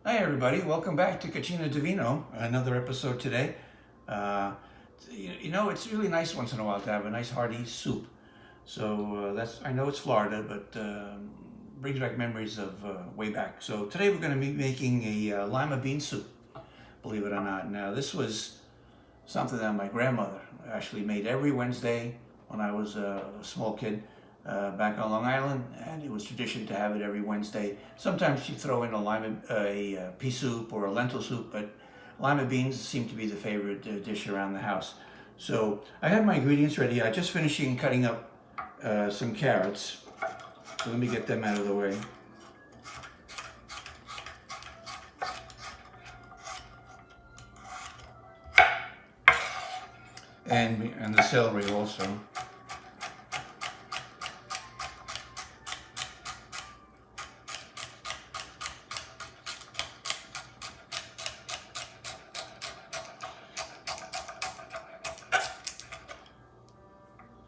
Hi everybody, welcome back to Cucina Divino, another episode today. It's really nice once in a while to have a nice hearty soup. I know it's Florida, but brings back memories of way back. So today we're going to be making a lima bean soup, believe it or not. Now this was something that my grandmother actually made every Wednesday when I was a small kid. Back on Long Island, and it was tradition to have it every Wednesday. Sometimes she'd throw in a pea soup or a lentil soup, but lima beans seem to be the favorite dish around the house. So I have my ingredients ready. I'm just finishing cutting up some carrots. So let me get them out of the way. And the celery also.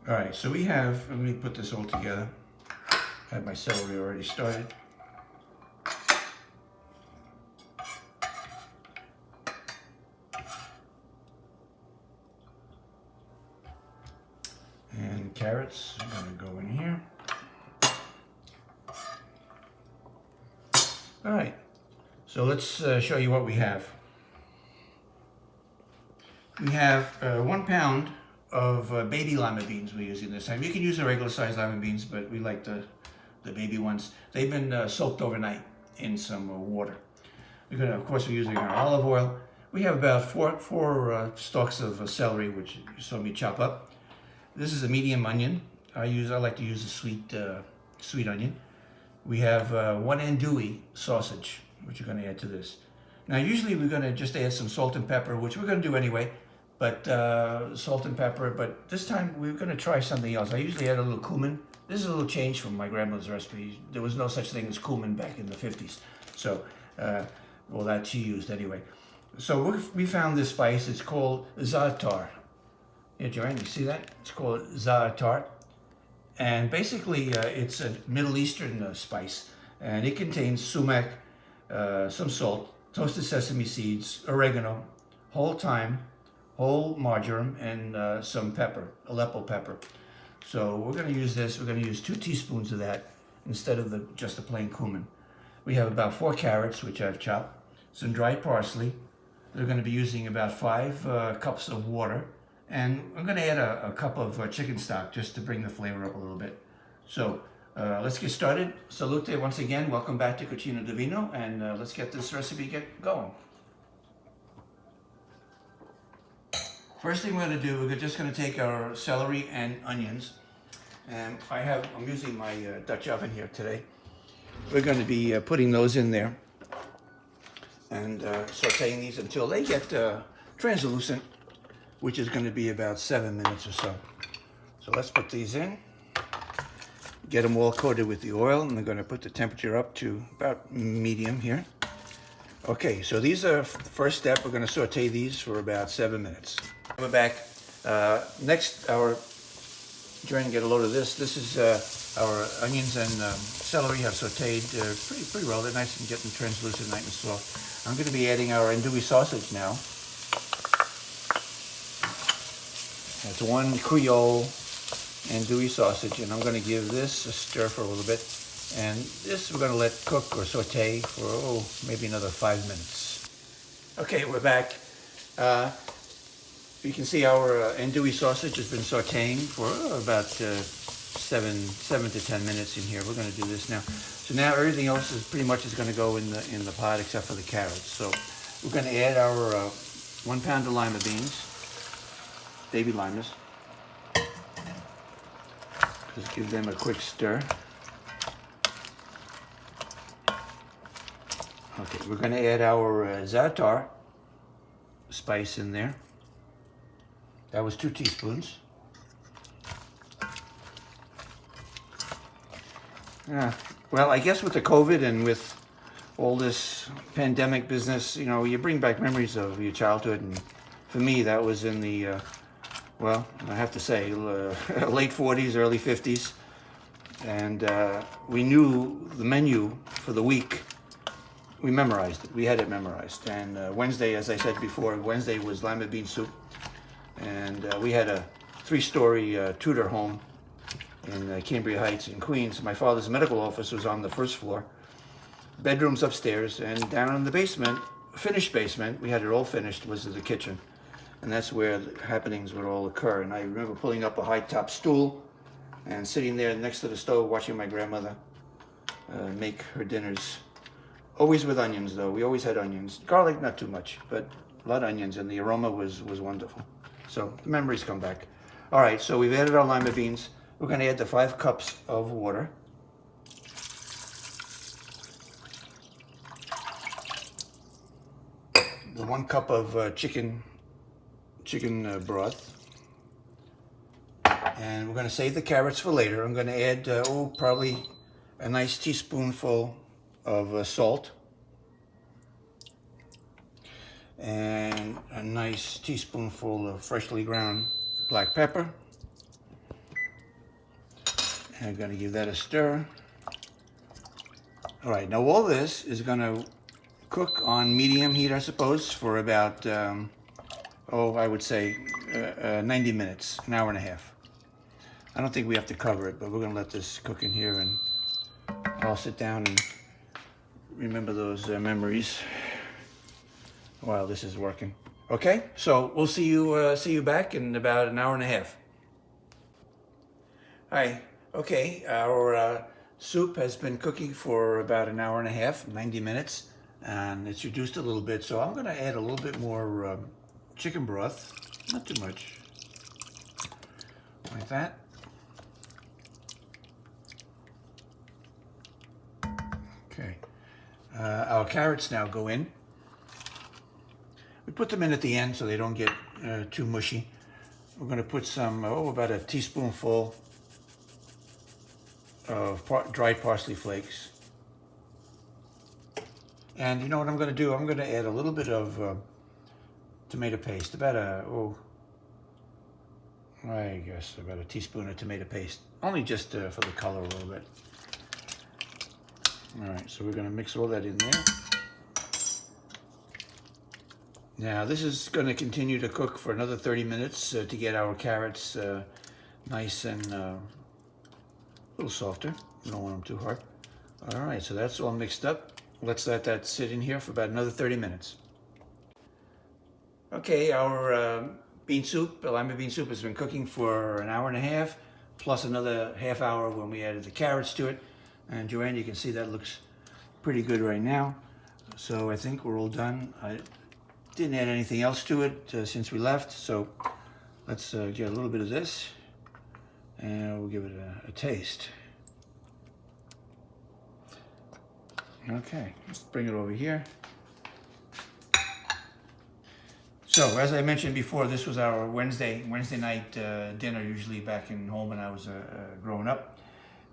All right, so let me put this all together. I have my celery already started. And carrots are gonna go in here. All right, so let's show you what we have. We have 1 pound of baby lima beans we're using this time. You can use the regular size lima beans, but we like the baby ones. They've been soaked overnight in some water. Of course, we're using our olive oil. We have about four stalks of celery, which you saw me chop up. This is a medium onion. I like to use a sweet onion. We have 1 andouille sausage, which we're going to add to this. Now, usually we're going to just add some salt and pepper, which we're going to do anyway. But salt and pepper, but this time we're going to try something else. I usually add a little cumin. This is a little change from my grandmother's recipe. There was no such thing as cumin back in the 50s. So, that she used anyway. So we found this spice. It's called za'atar. Yeah, Joanne, you see that? It's called za'atar. And basically, it's a Middle Eastern spice. And it contains sumac, some salt, toasted sesame seeds, oregano, whole thyme, whole marjoram, and some pepper, Aleppo pepper. So we're going to use this. We're going to use 2 teaspoons of that instead of just the plain cumin. We have about 4 carrots, which I've chopped, some dried parsley. We're going to be using about 5 cups of water, and I'm going to add a cup of chicken stock just to bring the flavor up a little bit. So let's get started. Salute once again. Welcome back to Cucina Divino, and let's get this recipe going. First thing we're going to do, we're just going to take our celery and onions, and I'm using my Dutch oven here today. We're going to be putting those in there and sauteing these until they get translucent, which is going to be about 7 minutes or so. So let's put these in, get them all coated with the oil, and we're going to put the temperature up to about medium here. Okay, so these are the first step. We're going to saute these for about 7 minutes. We're back. Next, trying to get a load of this. This is our onions and celery have sauteed pretty well. They're nice and getting translucent, nice and soft. I'm going to be adding our andouille sausage now. That's 1 Creole andouille sausage, and I'm going to give this a stir for a little bit. And this we're going to let cook or saute for maybe another 5 minutes. Okay, we're back. You can see our andouille sausage has been sauteing for about 7 to 10 minutes in here. We're going to do this now. So now everything else is pretty much going to go in the pot except for the carrots. So we're going to add our 1 pound of lima beans, baby limas. Just give them a quick stir. Okay, we're going to add our za'atar spice in there. That was 2 teaspoons. Well, I guess with the COVID and with all this pandemic business, you bring back memories of your childhood. And for me, that was in the, I have to say, late 40s, early 50s. And we knew the menu for the week we memorized it. We had it memorized. And Wednesday, as I said before, Wednesday was lima bean soup. And we had a 3-story Tudor home in Cambria Heights in Queens. My father's medical office was on the first floor. Bedrooms upstairs, and down in the basement, finished basement, we had it all finished, was the kitchen. And that's where the happenings would all occur. And I remember pulling up a high-top stool and sitting there next to the stove watching my grandmother make her dinners. Always with onions, though. We always had onions. Garlic, not too much, but a lot of onions, and the aroma was wonderful. So the memories come back. All right, so we've added our lima beans. We're going to add the 5 cups of water. The 1 cup of chicken broth. And we're going to save the carrots for later. I'm going to add, probably a nice teaspoonful of salt. And a nice teaspoonful of freshly ground black pepper. And I'm going to give that a stir. All right, now all this is going to cook on medium heat, I suppose, for about, I would say 90 minutes, an hour and a half. I don't think we have to cover it, but we're going to let this cook in here, and I'll sit down and remember those memories while this is working. Okay, so we'll see you back in about an hour and a half. Hi. Okay, our soup has been cooking for about an hour and a half, 90 minutes, and it's reduced a little bit. So I'm going to add a little bit more chicken broth, not too much, like that. Okay, our carrots now go in. We put them in at the end so they don't get too mushy. We're going to put some, about a teaspoonful of dried parsley flakes. And you know what I'm going to do? I'm going to add a little bit of tomato paste, about I guess about a teaspoon of tomato paste, only just for the color a little bit. All right, so we're going to mix all that in there. Now this is going to continue to cook for another 30 minutes to get our carrots nice and a little softer. We don't want them too hard. All right, so that's all mixed up. Let's let that sit in here for about another 30 minutes. Okay, our bean soup, lima bean soup, has been cooking for an hour and a half, plus another half hour when we added the carrots to it. And Joanne, you can see that looks pretty good right now. So I think we're all done. I didn't add anything else to it since we left, so let's get a little bit of this, and we'll give it a taste. Okay, let's bring it over here. So, as I mentioned before, this was our Wednesday night dinner, usually back in home when I was growing up.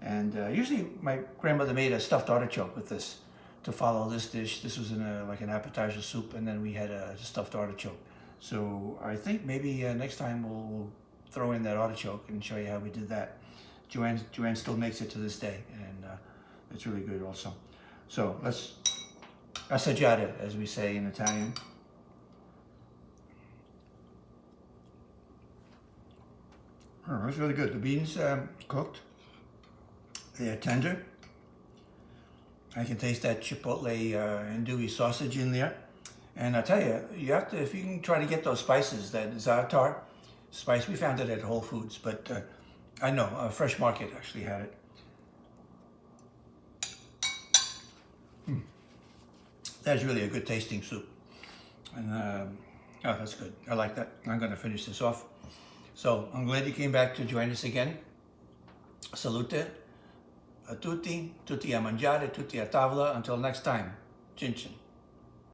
And usually my grandmother made a stuffed artichoke with this to follow this dish. This was in like an appetizer soup, and then we had a stuffed artichoke. So I think maybe next time we'll throw in that artichoke and show you how we did that. Joanne still makes it to this day, and it's really good also. So let's assaggiare, as we say in Italian. Oh, that's really good. The beans cooked. They're tender. I can taste that chipotle andouille sausage in there. And I tell you, you have to, if you can try to get those spices, that za'atar spice, we found it at Whole Foods, but I know, Fresh Market actually had it. That's really a good tasting soup. And, oh, that's good. I like that. I'm going to finish this off. So, I'm glad you came back to join us again. Salute a tutti a mangiare, tutti a tavola. Until next time, cin cin.